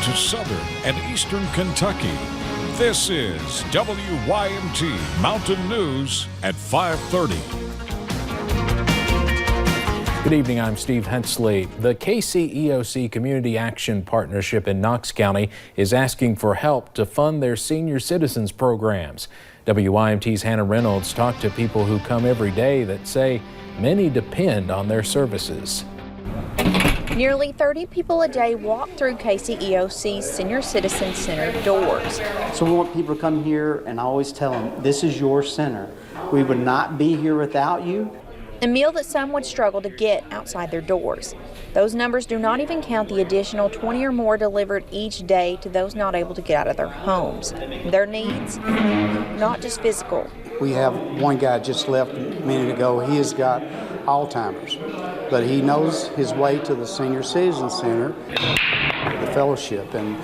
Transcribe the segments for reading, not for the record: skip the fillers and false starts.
to southern and eastern Kentucky. This is WYMT Mountain News at 5:30. Good evening, I'm Steve Hensley. The KCEOC Community Action Partnership in Knox County is asking for help to fund their senior citizens programs. WYMT's Hannah Reynolds talked to people who come every day that say many depend on their services. Nearly 30 people a day walk through KCEOC's Senior Citizen Center doors. So we want people to come here, and I always tell them, this is your center. We would not be here without you. A meal that some would struggle to get outside their doors. Those numbers do not even count the additional 20 or more delivered each day to those not able to get out of their homes. Their needs, not just physical. We have one guy just left a minute ago. He has got Alzheimer's, but he knows his way to the Senior Citizen Center, the fellowship, and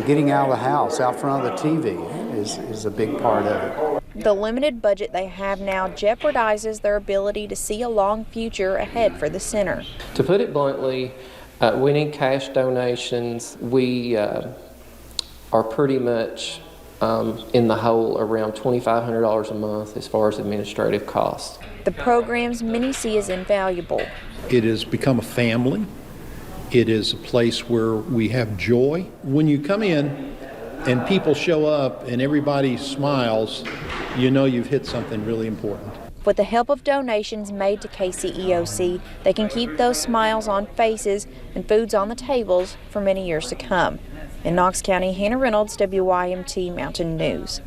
getting out of the house, out front of the TV is a big part of it. The limited budget they have now jeopardizes their ability to see a long future ahead for the center. To put it bluntly, we need cash donations. We are pretty much in the hole around $2,500 a month as far as administrative costs. The programs many see as invaluable. It has become a family. It is a place where we have joy. When you come in and people show up and everybody smiles, you know you've hit something really important. With the help of donations made to KCEOC, they can keep those smiles on faces and foods on the tables for many years to come. In Knox County, Hannah Reynolds, WYMT Mountain News.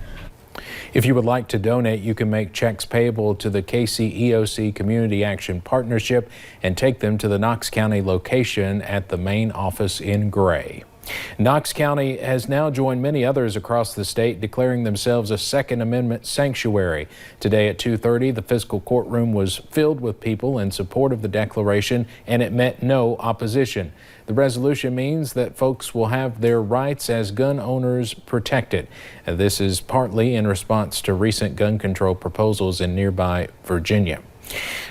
If you would like to donate, you can make checks payable to the KCEOC Community Action Partnership and take them to the Knox County location at the main office in Gray. Knox County has now joined many others across the state declaring themselves a Second Amendment sanctuary. Today at 2:30, the fiscal courtroom was filled with people in support of the declaration, and it met no opposition. The resolution means that folks will have their rights as gun owners protected. And this is partly in response to recent gun control proposals in nearby Virginia.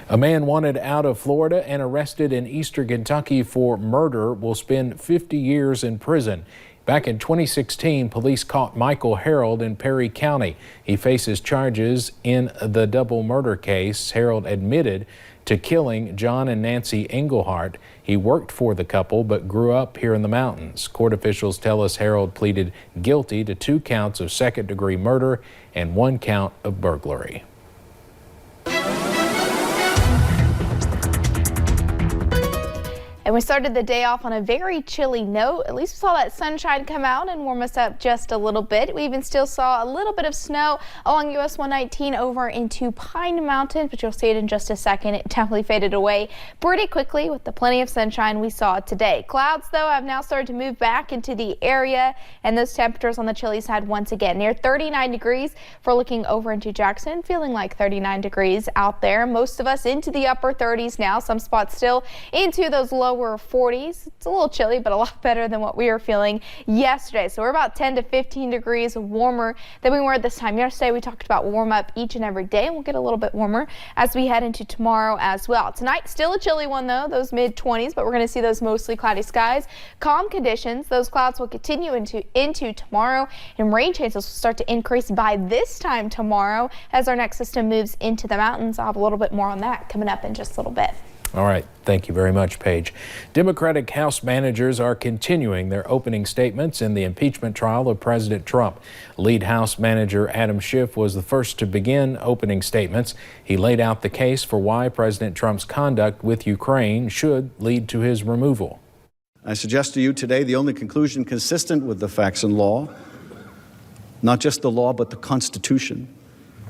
A man wanted out of Florida and arrested in eastern Kentucky for murder will spend 50 years in prison. Back in 2016, police caught Michael Harold in Perry County. He faces charges in the double murder case. Harold admitted to killing John and Nancy Englehart. He worked for the couple but grew up here in the mountains. Court officials tell us Harold pleaded guilty to 2 counts of second-degree murder and 1 count of burglary. And we started the day off on a very chilly note. At least we saw that sunshine come out and warm us up just a little bit. We even still saw a little bit of snow along US 119 over into Pine Mountain, but you'll see it in just a second. It definitely faded away pretty quickly with the plenty of sunshine we saw today. Clouds, though, have now started to move back into the area, and those temperatures on the chilly side once again near 39 degrees. If we're looking over into Jackson, feeling like 39 degrees out there. Most of us into the upper 30s now. Some spots still into those lower 40s. It's a little chilly, but a lot better than what we were feeling yesterday. So we're about 10 to 15 degrees warmer than we were this time yesterday. We talked about warm up each and every day, and we'll get a little bit warmer as we head into tomorrow as well. Tonight, still a chilly one though, those mid 20s, but we're going to see those mostly cloudy skies. Calm conditions. Those clouds will continue into tomorrow, and rain chances will start to increase by this time tomorrow as our next system moves into the mountains. I'll have a little bit more on that coming up in just a little bit. All right. Thank you very much, Paige. Democratic House managers are continuing their opening statements in the impeachment trial of President Trump. Lead House manager Adam Schiff was the first to begin opening statements. He laid out the case for why President Trump's conduct with Ukraine should lead to his removal. I suggest to you today the only conclusion consistent with the facts and law, not just the law but the Constitution,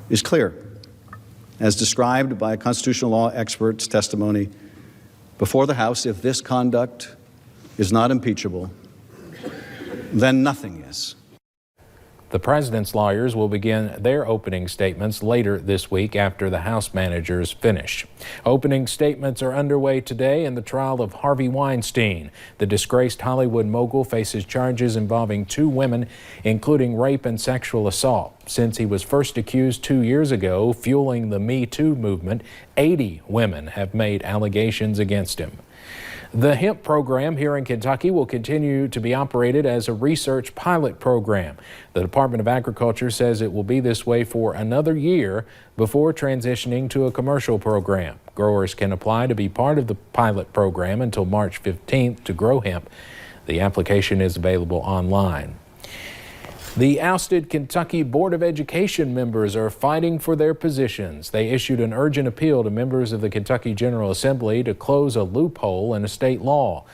is clear. As described by a constitutional law expert's testimony before the House, if this conduct is not impeachable, then nothing is. The president's lawyers will begin their opening statements later this week after the House managers finish. Opening statements are underway today in the trial of Harvey Weinstein. The disgraced Hollywood mogul faces charges involving 2 women, including rape and sexual assault. Since he was first accused 2 years ago, fueling the Me Too movement, 80 women have made allegations against him. The hemp program here in Kentucky will continue to be operated as a research pilot program. The Department of Agriculture says it will be this way for another year before transitioning to a commercial program. Growers can apply to be part of the pilot program until March 15th to grow hemp. The application is available online. The ousted Kentucky Board of Education members are fighting for their positions. They issued an urgent appeal to members of the Kentucky General Assembly to close a loophole in a state law.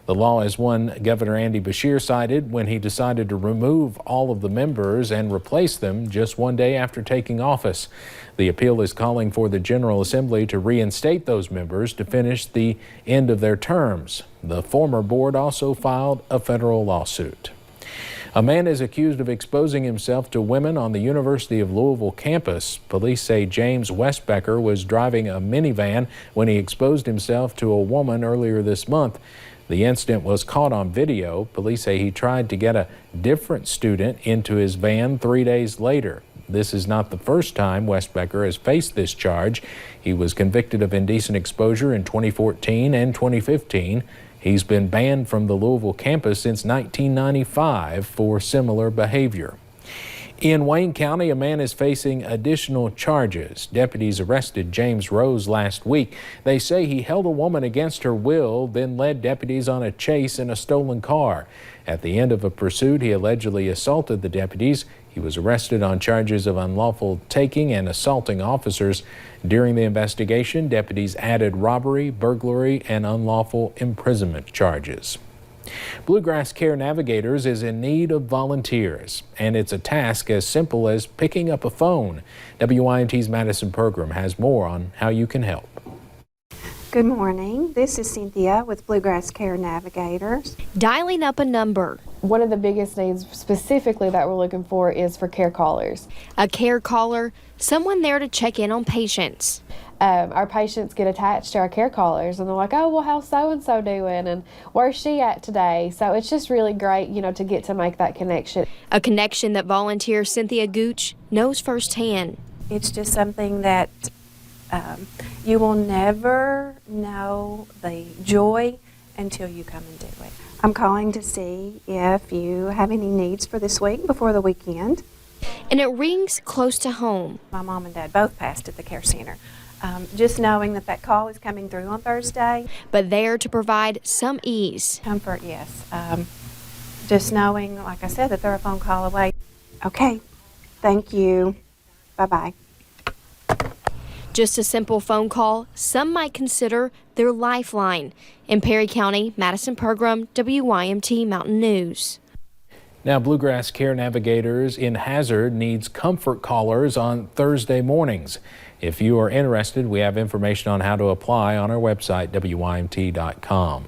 The law is one Governor Andy Beshear cited when he decided to remove all of the members and replace them just one day after taking office. The appeal is calling for the General Assembly to reinstate those members to finish the end of their terms. The former board also filed a federal lawsuit. A man is accused of exposing himself to women on the University of Louisville campus. Police say James Westbecker was driving a minivan when he exposed himself to a woman earlier this month. The incident was caught on video. Police say he tried to get a different student into his van 3 days later. This is not the first time Westbecker has faced this charge. He was convicted of indecent exposure in 2014 and 2015. He's been banned from the Louisville campus since 1995 for similar behavior. In Wayne County, a man is facing additional charges. Deputies arrested James Rose last week. They say he held a woman against her will, then led deputies on a chase in a stolen car. At the end of a pursuit, he allegedly assaulted the deputies. He was arrested on charges of unlawful taking and assaulting officers. During the investigation, deputies added robbery, burglary, and unlawful imprisonment charges. Bluegrass Care Navigators is in need of volunteers, and it's a task as simple as picking up a phone. WYMT's Madison Program has more on how you can help. Good morning. This is Cynthia with Bluegrass Care Navigators. Dialing up a number. One of the biggest needs specifically that we're looking for is for care callers. A care caller, someone there to check in on patients. Our patients get attached to our care callers and they're like, oh, well, how's so-and-so doing and where's she at today? So it's just really great, to get to make that connection. A connection that volunteer Cynthia Gooch knows firsthand. It's just something that you will never know the joy until you come and do it. I'm calling to see if you have any needs for this week before the weekend. And it rings close to home. My mom and dad both passed at the care center. Just knowing that call is coming through on Thursday. But there to provide some ease. Comfort, yes. Just knowing, like I said, that they're a phone call away. Okay, thank you. Bye-bye. Just a simple phone call, some might consider their lifeline. In Perry County, Madison Program, WYMT Mountain News. Now, Bluegrass Care Navigators in Hazard needs comfort callers on Thursday mornings. If you are interested, we have information on how to apply on our website, WYMT.com.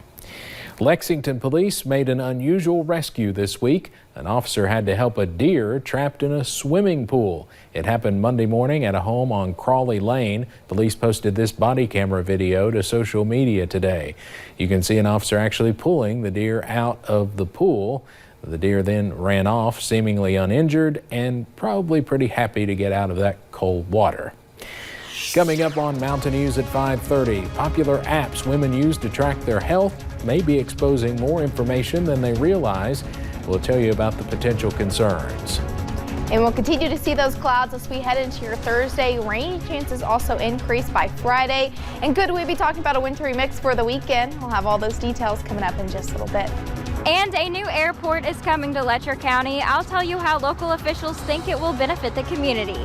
Lexington police made an unusual rescue this week. An officer had to help a deer trapped in a swimming pool. It happened Monday morning at a home on Crawley Lane. Police posted this body camera video to social media today. You can see an officer actually pulling the deer out of the pool. The deer then ran off, seemingly uninjured and probably pretty happy to get out of that cold water. Coming up on Mountain News at 5:30, popular apps women use to track their health may be exposing more information than they realize. We'll tell you about the potential concerns. And we'll continue to see those clouds as we head into your Thursday. Rain chances also increase by Friday. And could we be talking about a wintry mix for the weekend? We'll have all those details coming up in just a little bit. And a new airport is coming to Letcher County. I'll tell you how local officials think it will benefit the community.